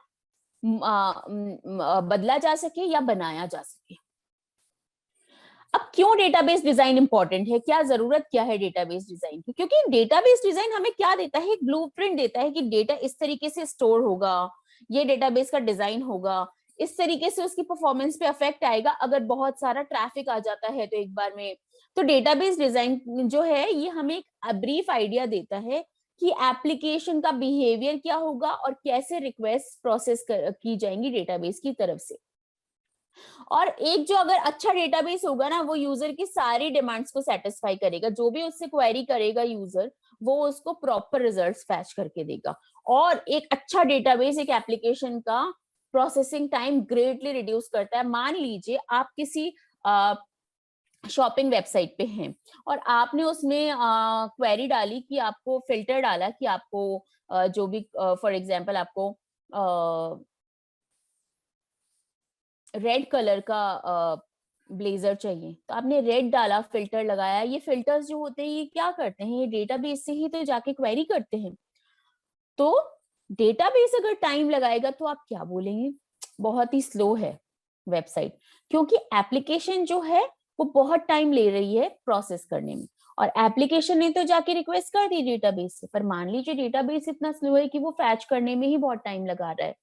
बदला जा सके या बनाया जा सके। अब क्यों डेटाबेस डिजाइन इंपॉर्टेंट है, क्या जरूरत क्या है डेटाबेस डिजाइन की? क्योंकि डेटाबेस डिजाइन हमें क्या देता है, एक ब्लूप्रिंट देता है कि डेटा इस तरीके से स्टोर होगा, ये डेटाबेस का डिजाइन होगा, इस तरीके से उसकी परफॉर्मेंस पे अफेक्ट आएगा अगर बहुत सारा ट्रैफिक आ जाता है तो एक बार में। तो डेटाबेस डिजाइन जो है ये हमें एक ब्रीफ आइडिया देता है कि एप्लीकेशन का बिहेवियर क्या होगा और कैसे रिक्वेस्ट प्रोसेस की जाएंगी डेटाबेस की तरफ से। और एक जो अगर अच्छा डेटाबेस होगा ना, वो यूजर की सारी डिमांड्स को सेटिस्फाई करेगा, जो भी उससे क्वेरी करेगा यूजर, वो उसको प्रॉपर रिजल्ट्स फैच करके देगा। और एक अच्छा डेटाबेस एक एप्लीकेशन का प्रोसेसिंग टाइम ग्रेटली रिड्यूस करता है। मान लीजिए आप किसी शॉपिंग वेबसाइट पे हैं और आपने उसमें क्वेरी डाली कि आपको फिल्टर डाला कि आपको जो भी फॉर एग्जांपल आपको रेड कलर का ब्लेजर चाहिए, तो आपने रेड डाला, फिल्टर लगाया। ये फिल्टर्स जो होते हैं ये क्या करते हैं, ये डेटाबेस से ही तो जाके क्वेरी करते हैं। तो डेटाबेस अगर टाइम लगाएगा तो आप क्या बोलेंगे, बहुत ही स्लो है वेबसाइट, क्योंकि एप्लीकेशन जो है वो बहुत टाइम ले रही है प्रोसेस करने में। और एप्लीकेशन ने तो जाके रिक्वेस्ट कर दी डेटाबेस से, पर मान लीजिए डेटाबेस इतना स्लो है कि वो फैच करने में ही बहुत टाइम लगा रहा है।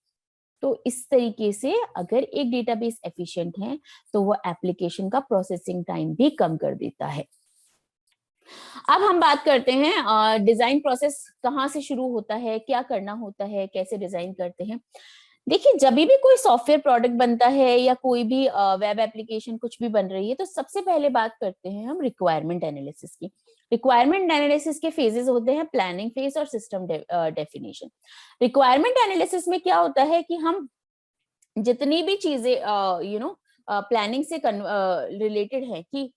तो इस तरीके से अगर एक डेटाबेस एफिशिएंट है तो वो एप्लीकेशन का प्रोसेसिंग टाइम भी कम कर देता है। अब हम बात करते हैं डिजाइन प्रोसेस कहाँ से शुरू होता है, क्या करना होता है, कैसे डिजाइन करते हैं। देखिए, जब भी कोई सॉफ्टवेयर प्रोडक्ट बनता है या कोई भी वेब एप्लीकेशन कुछ भी बन रही है, तो सबसे पहले बात करते हैं हम रिक्वायरमेंट एनालिसिस की। रिक्वायरमेंट एनालिसिस के फेजेस होते हैं प्लानिंग फेज और सिस्टम डेफिनेशन। रिक्वायरमेंट एनालिसिस में क्या होता है कि हम जितनी भी चीजें प्लानिंग से रिलेटेड है कि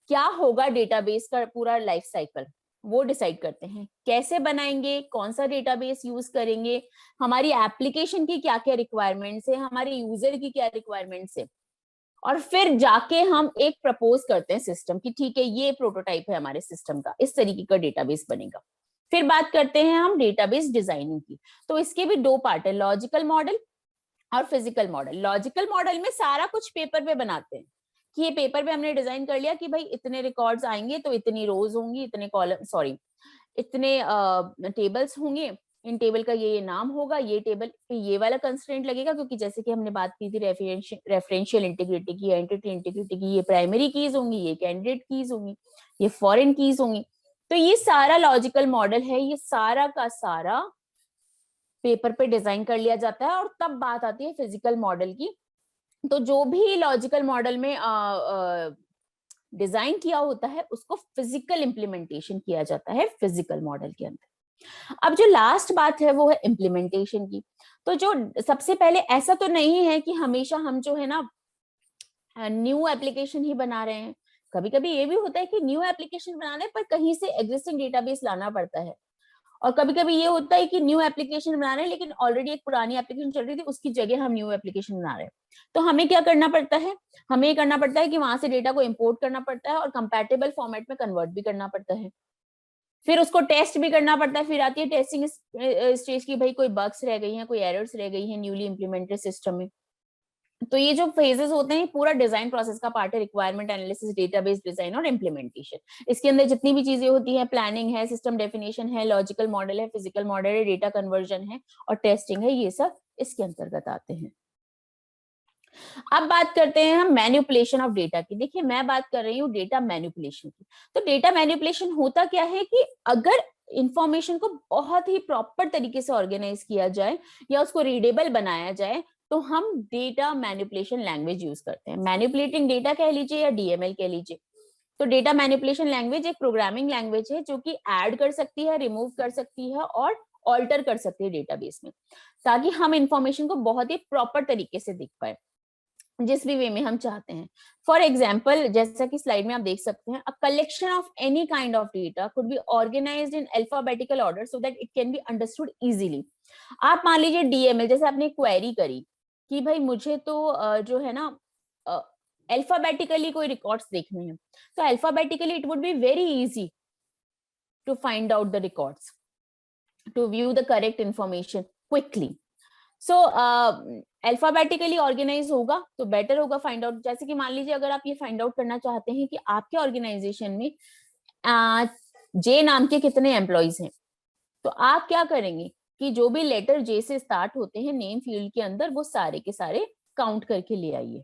क्या होगा डेटाबेस का पूरा लाइफ साइकिल, वो डिसाइड करते हैं। कैसे बनाएंगे, कौन सा डेटाबेस यूज करेंगे, हमारी एप्लीकेशन की क्या क्या रिक्वायरमेंट्स है, हमारे यूजर की क्या रिक्वायरमेंट्स है, और फिर जाके हम एक प्रपोज करते हैं सिस्टम की, ठीक है ये प्रोटोटाइप है हमारे सिस्टम का, इस तरीके का डेटाबेस बनेगा। फिर बात करते हैं हम डेटाबेस डिजाइनिंग की। तो इसके भी दो पार्ट है, लॉजिकल मॉडल और फिजिकल मॉडल। लॉजिकल मॉडल में सारा कुछ पेपर पे बनाते हैं कि ये पेपर पे हमने डिजाइन कर लिया कि भाई इतने रिकॉर्ड्स आएंगे तो इतनी रोज होंगी, इतने कॉलम, सॉरी इतने टेबल्स होंगे, इन टेबल का ये नाम होगा, ये टेबल पे ये वाला कंस्ट्रेंट लगेगा, क्योंकि जैसे कि हमने बात की थी रेफरेंशियल इंटीग्रिटी की, एंटिटी इंटीग्रिटी की, ये प्राइमरी कीज होंगी, ये कैंडिडेट कीज होंगी, ये फॉरेन कीज होंगी। तो ये सारा लॉजिकल मॉडल है, ये सारा का सारा पेपर पे डिजाइन कर लिया जाता है। और तब बात आती है फिजिकल मॉडल की। तो जो भी लॉजिकल मॉडल में डिजाइन किया होता है उसको फिजिकल इंप्लीमेंटेशन किया जाता है फिजिकल मॉडल के अंदर। अब जो लास्ट बात है वो है इम्प्लीमेंटेशन की। तो जो सबसे पहले, ऐसा तो नहीं है कि हमेशा हम जो है ना न्यू एप्लीकेशन ही बना रहे हैं। कभी कभी ये भी होता है कि न्यू एप्लीकेशन बना रहे हैं पर कहीं से एग्जिस्टिंग डेटाबेस लाना पड़ता है। और कभी कभी ये होता है कि न्यू एप्लीकेशन बना रहे हैं लेकिन ऑलरेडी एक पुरानी एप्लीकेशन चल रही थी, उसकी जगह हम न्यू एप्लीकेशन बना रहे हैं। तो हमें क्या करना पड़ता है, हमें ये करना पड़ता है कि वहां से डेटा को इंपोर्ट करना पड़ता है और कंपैटिबल फॉर्मेट में कन्वर्ट भी करना पड़ता है। फिर उसको टेस्ट भी करना पड़ता है। फिर आती है टेस्टिंग स्टेज की, भाई कोई बग्स रह गई हैं, कोई एरर्स रह गई हैं न्यूली इंप्लीमेंटेड सिस्टम में। तो ये जो फेजेस होते हैं पूरा डिजाइन प्रोसेस का पार्ट है, रिक्वायरमेंट एनालिसिस, डेटाबेस डिजाइन और इम्प्लीमेंटेशन। इसके अंदर जितनी भी चीजें होती हैं, प्लानिंग है, सिस्टम डेफिनेशन है, लॉजिकल मॉडल है, फिजिकल मॉडल है, डेटा कन्वर्जन है और टेस्टिंग है, ये सब इसके अंतर्गत आते हैं। अब बात करते हैं हम मैनिपुलेशन ऑफ डेटा की। देखिए, मैं बात कर रही हूँ डेटा मैनिपुलेशन की। तो डेटा मैनिपुलेशन होता क्या है कि अगर इंफॉर्मेशन को बहुत ही प्रॉपर तरीके से ऑर्गेनाइज किया जाए या उसको रीडेबल बनाया जाए तो हम डेटा मैनिपुलेशन लैंग्वेज यूज करते हैं। मैनिपुलेटिंग डेटा कह लीजिए या डीएमएल कह लीजिए। तो डेटा मैनिपुलेशन लैंग्वेज एक प्रोग्रामिंग लैंग्वेज है जो कि ऐड कर सकती है, रिमूव कर सकती है और ऑल्टर कर सकती है डेटाबेस में, ताकि हम इंफॉर्मेशन को बहुत ही प्रॉपर तरीके से देख पाए जिस भी वे में हम चाहते हैं। फॉर एग्जाम्पल, जैसा कि स्लाइड में आप देख सकते हैं, a collection of any kind of data could be organised in alphabetical order so that it can be understood easily. आप मान लीजिए डीएमएल, जैसे आपने क्वेरी करी कि भाई मुझे तो जो है ना अल्फाबेटिकली कोई रिकॉर्ड्स देखने हैं, तो alphabetically it would be very easy to find out the records, to view the correct information quickly. So alphabetically organise होगा तो बेटर होगा फाइंड आउट। जैसे कि मान लीजिए अगर आप ये फाइंड आउट करना चाहते हैं कि आपके ऑर्गेनाइजेशन में जे नाम के कितने एम्प्लॉइज हैं, तो आप क्या करेंगे कि जो भी लेटर जे से स्टार्ट होते हैं नेम फील्ड के अंदर, वो सारे के सारे काउंट करके ले आइए।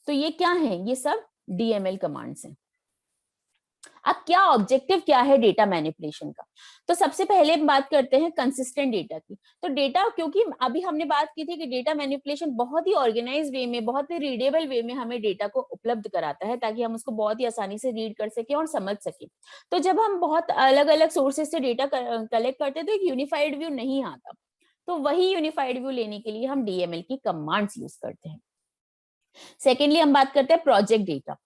तो ये क्या है, ये सब डीएमएल कमांड्स हैं। अब क्या ऑब्जेक्टिव क्या है डेटा मैनिपुलेशन का, तो सबसे पहले हम बात करते हैं कंसिस्टेंट डेटा की। तो डेटा, क्योंकि अभी हमने बात की थी कि डेटा मैनिपुलेशन बहुत ही ऑर्गेनाइज वे में, बहुत ही रीडेबल वे में हमें डेटा को उपलब्ध कराता है ताकि हम उसको बहुत ही आसानी से रीड कर सके और समझ सके। तो जब हम बहुत अलग अलग सोर्सेज से डेटा कलेक्ट करते हैं तो एक यूनिफाइड व्यू नहीं आता, तो वही यूनिफाइड व्यू लेने के लिए हम डीएमएल की कमांड्स यूज करते हैं। सेकेंडली हम बात करते हैं प्रोजेक्ट डेटा।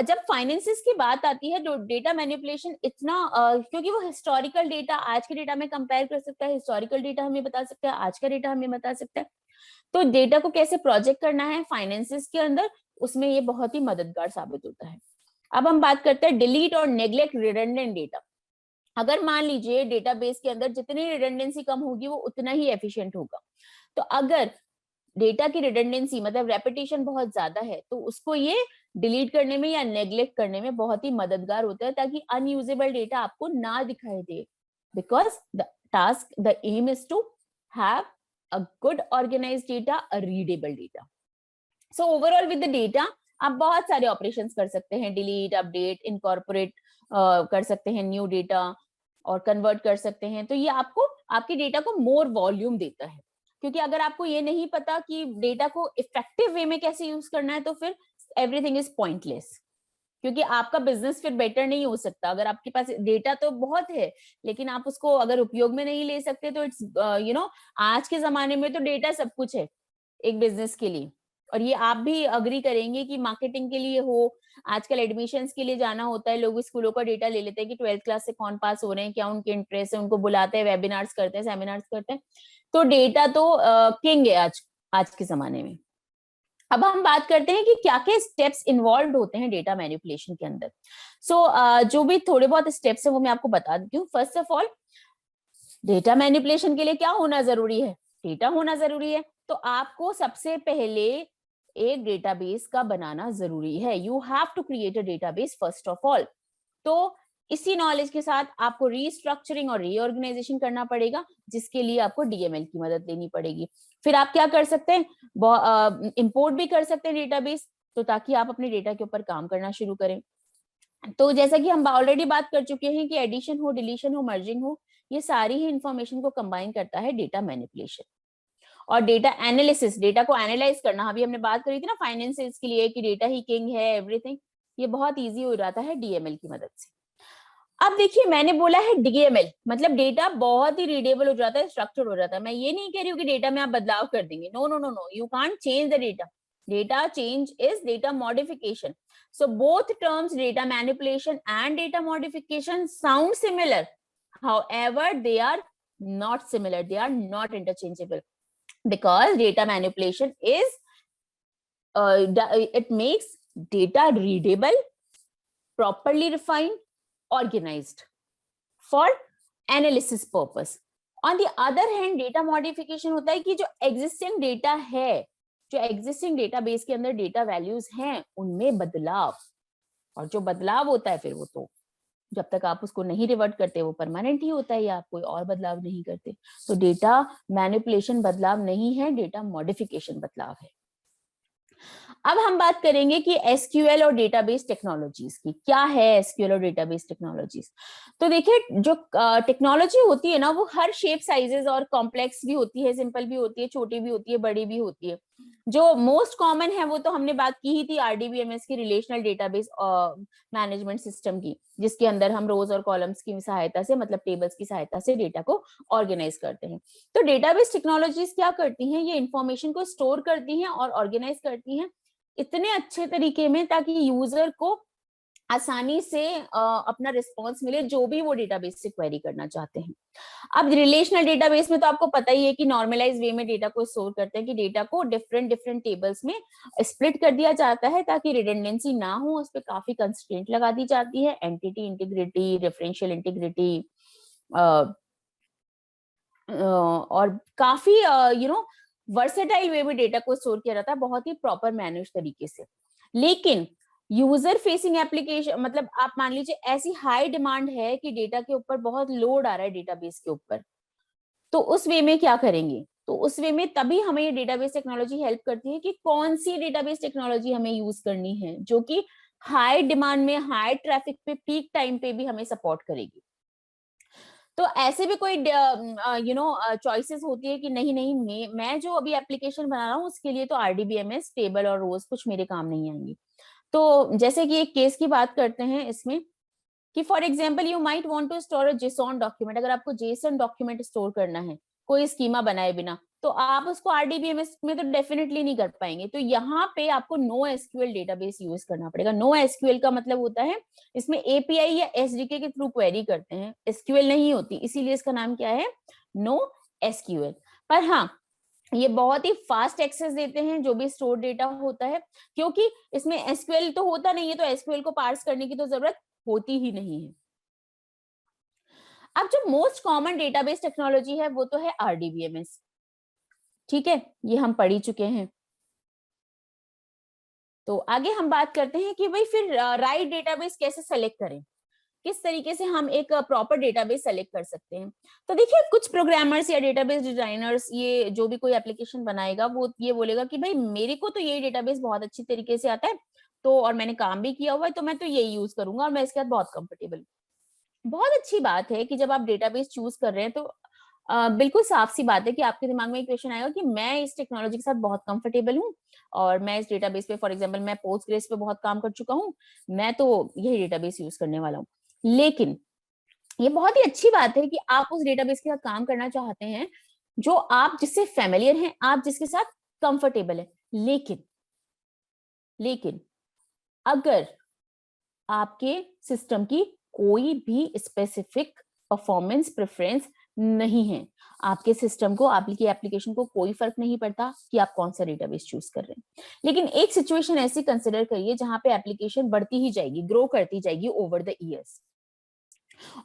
जब फाइनेंसेस की बात आती है तो डेटा मैनिपुलेशन इतना क्योंकि वो हिस्टोरिकल डेटा आज के डेटा में कंपेयर कर सकता है, हिस्टोरिकल डेटा हमें बता सकता है, आज का डेटा हमें बता सकता है। तो डेटा को कैसे प्रोजेक्ट करना है फाइनेंसेस के अंदर, उसमें ये बहुत ही मददगार साबित होता है। अब हम बात करते हैं डिलीट और नेग्लेक्ट रिडंडेंट डेटा। अगर मान लीजिए डेटाबेस के अंदर जितनी रिडंडेंसी कम होगी वो उतना ही एफिशिएंट होगा। तो अगर डेटा की रिडंडेंसी मतलब रेपिटेशन बहुत ज्यादा है तो उसको ये डिलीट करने में या नेग्लेक्ट करने में बहुत ही मददगार होता है, ताकि अनयूजेबल डेटा आपको ना दिखाई दे, because the aim is to have a good organised data, a readable data. So overall with the data आप बहुत सारे ऑपरेशंस कर सकते हैं, डिलीट, अपडेट, इनकॉर्पोरेट कर सकते हैं न्यू डेटा और कन्वर्ट कर सकते हैं। तो ये आपको आपके डेटा को मोर वॉल्यूम देता है, क्योंकि अगर आपको ये नहीं पता कि डेटा को इफेक्टिव वे में कैसे यूज करना है तो फिर एवरीथिंग इज पॉइंटलेस, क्योंकि आपका बिजनेस फिर बेटर नहीं हो सकता। अगर आपके पास डेटा तो बहुत है लेकिन आप उसको अगर उपयोग में नहीं ले सकते तो इट्स आज के जमाने में तो डेटा सब कुछ है एक बिजनेस के लिए। और ये आप भी अग्री करेंगे कि मार्केटिंग के लिए हो, आजकल एडमिशंस के लिए जाना होता है, लोग स्कूलों का डेटा ले लेते हैं कि 12th क्लास से कौन पास हो रहे हैं, क्या उनके इंटरेस्ट है, उनको बुलाते हैं, वेबिनार्स करते हैं, सेमिनार्स करते हैं। तो डेटा तो किंग है आज के जमाने में। अब हम बात करते हैं कि क्या क्या स्टेप्स इन्वॉल्व होते हैं डेटा मैनिपुलेशन के अंदर। जो भी थोड़े बहुत स्टेप्स है वो मैं आपको बता देती हूँ। First of all, data manipulation के लिए क्या होना जरूरी है, डेटा होना जरूरी है। तो आपको सबसे पहले एक डेटाबेस का बनाना जरूरी है। You have to create a database first of all. तो इसी नॉलेज के साथ आपको रीस्ट्रक्चरिंग और रीऑर्गेनाइजेशन करना पड़ेगा, जिसके लिए आपको डीएमएल की मदद लेनी पड़ेगी। फिर आप क्या कर सकते हैं, इंपोर्ट भी कर सकते हैं डेटाबेस, तो ताकि आप अपने डेटा के ऊपर काम करना शुरू करें। तो जैसा कि हम ऑलरेडी बात कर चुके हैं कि एडिशन हो, डिलीशन हो, मर्जिंग हो, ये सारी ही इंफॉर्मेशन को कंबाइन करता है डेटा मैनिपुलेशन। और डेटा एनालिसिस, डेटा को एनालाइज करना, अभी हमने बात करी थी ना फाइनेंसेस के लिए कि डेटा ही किंग है, एवरीथिंग, ये बहुत इजी हो जाता है डीएमएल की मदद से। अब देखिए, मैंने बोला है डीएमएल मतलब डेटा बहुत ही रीडेबल हो जाता है, स्ट्रक्चर्ड हो जाता है। मैं ये नहीं कह रही हूँ कि डेटा में आप बदलाव कर देंगे, no no no no, you can't change the data. Data change is data modification. So both terms, data manipulation and data modification, sound similar. However, they are not similar. They are not interchangeable, because data manipulation is it makes data readable, properly refined, organized for analysis purpose. On the other hand, data modification होता है कि जो existing data है, जो existing database के अंदर data values हैं, उनमें बदलाव। और जो बदलाव होता है फिर वो तो जब तक आप उसको नहीं रिवर्ट करते वो परमानेंट ही होता है, या आप कोई और बदलाव नहीं करते। तो डेटा मैनिपुलेशन बदलाव नहीं है, डेटा मॉडिफिकेशन बदलाव है। अब हम बात करेंगे कि एसक्यूएल और डेटाबेस टेक्नोलॉजीज की। क्या है एसक्यूएल और डेटाबेस टेक्नोलॉजीज? तो देखिए, जो टेक्नोलॉजी होती है ना, वो हर शेप, साइजेस और कॉम्प्लेक्स भी होती है, सिंपल भी होती है, छोटी भी होती है, बड़ी भी होती है। जो मोस्ट कॉमन है वो तो हमने बात की ही थी आरडीबीएमएस की, रिलेशनल डेटाबेस मैनेजमेंट सिस्टम की, जिसके अंदर हम रोज और कॉलम्स की सहायता से, मतलब टेबल्स की सहायता से डेटा को ऑर्गेनाइज करते हैं। तो डेटाबेस टेक्नोलॉजीज क्या करती हैं, ये इंफॉर्मेशन को स्टोर करती हैं और ऑर्गेनाइज करती हैं इतने अच्छे तरीके में ताकि यूजर को आसानी से अपना रिस्पॉन्स मिले जो भी वो डेटाबेस से क्वेरी करना चाहते हैं। अब रिलेशनल डेटाबेस में तो आपको पता ही है कि नॉर्मलाइज वे में डेटा को स्टोर करते हैं, कि डेटा को डिफरेंट डिफरेंट टेबल्स में स्प्लिट कर दिया जाता है ताकि रिडंडेंसी ना हो, उस पर काफी कंस्ट्रेंट लगा दी जाती है, एंटिटी इंटीग्रिटी, रेफरेंशियल इंटीग्रिटी, और काफी वर्सेटाइल वे में डेटा को स्टोर किया जाता है, बहुत ही प्रॉपर मैनेज तरीके से। लेकिन यूजर फेसिंग एप्लीकेशन, मतलब आप मान लीजिए ऐसी हाई डिमांड है कि डेटा के ऊपर बहुत लोड आ रहा है डेटाबेस के ऊपर, तो उस वे में क्या करेंगे? तो उस वे में तभी हमें ये डेटाबेस टेक्नोलॉजी हेल्प करती है कि कौन सी डेटाबेस टेक्नोलॉजी हमें यूज करनी है जो कि हाई डिमांड में, हाई ट्रैफिक पे, पीक टाइम पे भी हमें सपोर्ट करेगी। तो ऐसे भी कोई चॉइसेस होती है कि नहीं नहीं, मैं जो अभी एप्लीकेशन बना रहा हूँ उसके लिए तो आरडीबीएमएस टेबल और रोज कुछ मेरे काम नहीं आएंगी। तो जैसे कि एक केस की बात करते हैं इसमें, कि for example you might want to store a JSON document. अगर आपको जेसन डॉक्यूमेंट स्टोर करना है कोई स्कीमा बनाए बिना, तो आप उसको आरडीबीएमएस में तो डेफिनेटली नहीं कर पाएंगे। तो यहाँ पे आपको नो एसक्यूएल डेटाबेस यूज करना पड़ेगा। नो एसक्यूएल का मतलब होता है इसमें एपीआई या एसडीके के थ्रू क्वेरी करते हैं, एसक्यूएल नहीं होती, इसीलिए इसका नाम क्या है, नो एसक्यूएल। पर हाँ, ये बहुत ही फास्ट एक्सेस देते हैं जो भी स्टोर डेटा होता है, क्योंकि इसमें एसक्यूएल तो होता नहीं है, तो एसक्यूएल को पार्स करने की तो जरूरत होती ही नहीं है। अब जो मोस्ट कॉमन डेटाबेस टेक्नोलॉजी है वो तो है आरडीबीएमएस। ठीक है, ये हम पढ़ ही चुके हैं। तो आगे हम बात करते हैं कि भाई फिर राइट डेटाबेस कैसे सेलेक्ट करें, किस तरीके से हम एक प्रॉपर डेटाबेस सेलेक्ट कर सकते हैं। तो देखिए, कुछ प्रोग्रामर्स या डेटाबेस डिजाइनर्स, ये जो भी कोई एप्लीकेशन बनाएगा वो ये बोलेगा कि भाई मेरे को तो ये डेटाबेस बहुत अच्छी तरीके से आता है, तो और मैंने काम भी किया हुआ है, तो मैं तो यही यूज करूंगा और मैं इसके साथ बहुत कंफर्टेबल। बहुत अच्छी बात है कि जब आप डेटाबेस चूज कर रहे हैं तो बिल्कुल साफ सी बात है कि आपके दिमाग में एक क्वेश्चन आएगा कि मैं इस टेक्नोलॉजी के साथ बहुत कंफर्टेबल हूँ और मैं इस डेटाबेस पे, फॉर एग्जांपल मैं पोस्टग्रेस पे बहुत काम कर चुका हूँ, मैं तो यही डेटाबेस यूज करने वाला हूँ। लेकिन ये बहुत ही अच्छी बात है कि आप उस डेटाबेस के साथ काम करना चाहते हैं जो आप जिससे फेमिलियर हैं, आप जिसके साथ कंफर्टेबल है। लेकिन अगर आपके सिस्टम की कोई भी स्पेसिफिक परफॉर्मेंस प्रेफरेंस नहीं है, आपके सिस्टम को, आपकी एप्लीकेशन को कोई फर्क नहीं पड़ता कि आप कौन सा डेटाबेस चूज कर रहे हैं। लेकिन एक सिचुएशन ऐसी कंसिडर करिए जहां पे एप्लीकेशन बढ़ती ही जाएगी, ग्रो करती जाएगी ओवर द ईयर्स,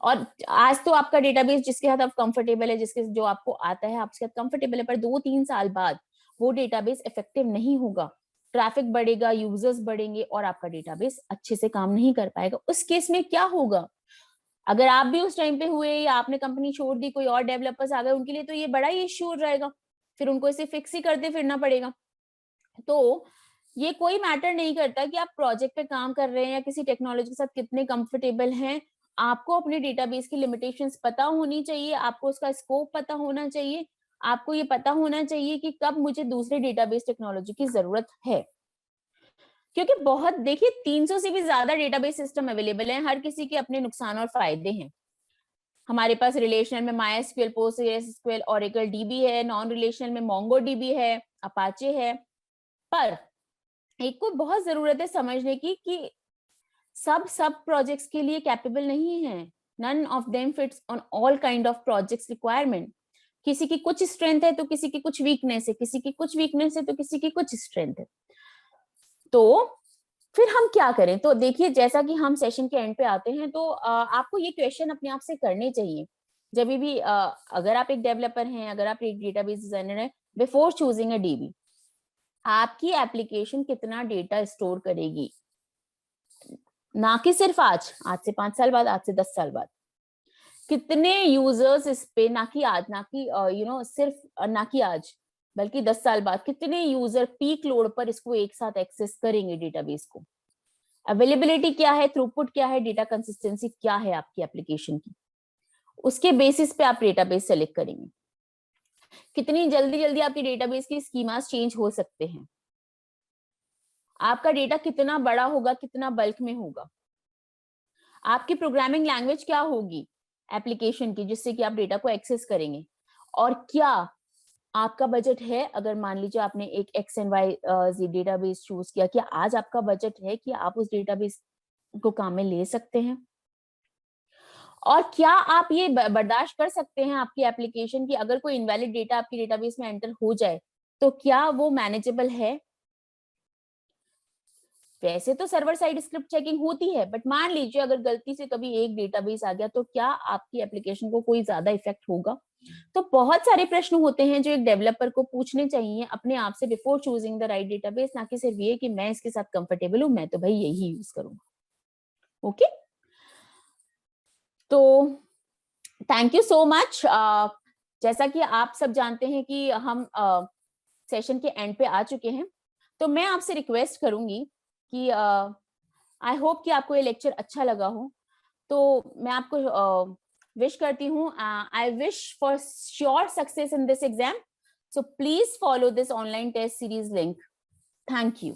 और आज तो आपका डेटाबेस जिसके साथ आप कंफर्टेबल है, जिसके जो आपको आता है, आपके साथ कंफर्टेबल है, पर 2-3 साल बाद वो डेटाबेस इफेक्टिव नहीं होगा, ट्रैफिक बढ़ेगा, यूजर्स बढ़ेंगे और आपका डेटाबेस अच्छे से काम नहीं कर पाएगा। उस केस में क्या होगा? अगर आप भी उस टाइम पे हुए या आपने कंपनी छोड़ दी, कोई और डेवलपर्स आ गए, उनके लिए तो ये बड़ा ही इश्यू रहेगा, फिर उनको इसे फिक्स ही करते फिरना पड़ेगा। तो ये कोई मैटर नहीं करता कि आप प्रोजेक्ट पे काम कर रहे हैं या किसी टेक्नोलॉजी के साथ कितने कंफर्टेबल हैं, आपको अपने डेटाबेस की लिमिटेशंस पता होनी चाहिए, आपको उसका स्कोप पता होना चाहिए, आपको ये पता होना चाहिए कि कब मुझे दूसरे डेटाबेस टेक्नोलॉजी की जरूरत है। क्योंकि बहुत, देखिए, 300 से भी ज्यादा डेटाबेस सिस्टम अवेलेबल हैं, हर किसी के अपने नुकसान और फायदे हैं। हमारे पास रिलेशनल में MySQL, PostgreSQL, Oracle DB है, नॉन रिलेशनल में MongoDB है, अपाचे है। पर एक को बहुत जरूरत है समझने की कि सब प्रोजेक्ट्स के लिए कैपेबल नहीं है। None of them fits on all kind of projects requirement. किसी की कुछ स्ट्रेंथ है तो किसी की कुछ वीकनेस है, किसी की कुछ वीकनेस है तो किसी की कुछ स्ट्रेंथ है। तो फिर हम क्या करें? तो देखिए, जैसा कि हम सेशन के एंड पे आते हैं, तो आपको ये क्वेश्चन अपने आप से करने चाहिए जब भी अगर आप एक डेवलपर हैं, अगर आप एक डेटाबेस डिजाइनर हैं, बिफोर चूजिंग अ डीबी, आपकी एप्लीकेशन कितना डेटा स्टोर करेगी? ना कि सिर्फ आज से 5 साल बाद, आज से 10 साल बाद, कितने यूजर्स इस पे, ना कि आज, ना कि सिर्फ ना कि आज, बल्कि 10 साल बाद कितने यूजर पीक लोड पर इसको एक साथ एक्सेस करेंगे डेटाबेस को? अवेलेबिलिटी क्या है, थ्रूपुट क्या है, डेटा कंसिस्टेंसी क्या है आपकी एप्लीकेशन की, उसके बेसिस पे आप डेटाबेस सेलेक्ट करेंगे। कितनी जल्दी जल्दी आपके डेटाबेस की स्कीमास चेंज हो सकते हैं, आपका डेटा कितना बड़ा होगा, कितना बल्क में होगा, आपकी प्रोग्रामिंग लैंग्वेज क्या होगी एप्लीकेशन की जिससे कि आप डेटा को एक्सेस करेंगे, और क्या आपका बजट है। अगर मान लीजिए आपने एक X and Y database choose किया, क्या आज आपका बजट है कि आप उस डेटाबेस को काम में ले सकते हैं, और क्या आप ये बर्दाश्त कर सकते हैं आपकी एप्लीकेशन की अगर कोई इनवैलिड डेटा आपकी डेटाबेस में एंटर हो जाए तो क्या वो मैनेजेबल है। वैसे तो सर्वर साइड स्क्रिप्ट चेकिंग होती है, बट मान लीजिए अगर गलती से कभी एक डेटाबेस आ गया तो क्या आपकी एप्लीकेशन को कोई ज्यादा इफेक्ट होगा। तो बहुत सारे प्रश्न होते हैं जो एक डेवलपर को पूछने चाहिए अपने आप से before choosing the right database, ना कि सिर्फ ये कि मैं इसके साथ कंफर्टेबल हूं, मैं तो भाई यही यूज करूंगा। ओके, तो थैंक यू सो मच। जैसा कि आप सब जानते हैं कि हम सेशन के एंड पे आ चुके हैं, तो मैं आपसे रिक्वेस्ट करूंगी कि आई होप कि आपको ये लेक्चर अच्छा लगा हो। तो मैं आपको विश करती हूँ, I wish for sure success in this exam, so please follow this online test series link. Thank you.